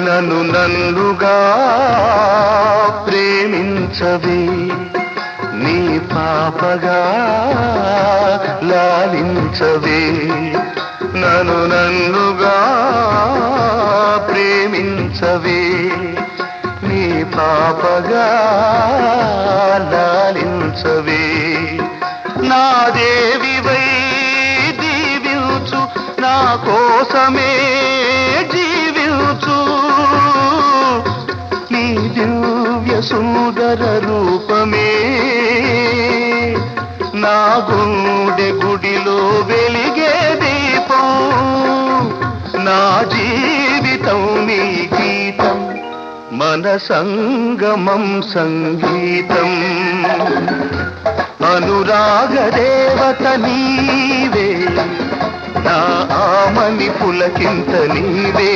నన్నుగా ప్రేమించవే, నీ పాపగా లాలించవే. నన్నుగా ప్రేమించవే, నీ పాపగా లాలించవే. నా దేవివై దీవించు, నా కోసమే జీవించు. నీ దివ్య సుందర రూపమే నా గుండె గుడిలో వెలిగే దీపం. నా జీవితం నీ గీతం, మన సంగమం సంగీతం. అనురాగ దేవత నీవే, నా ఆమని పులకింత నీవే.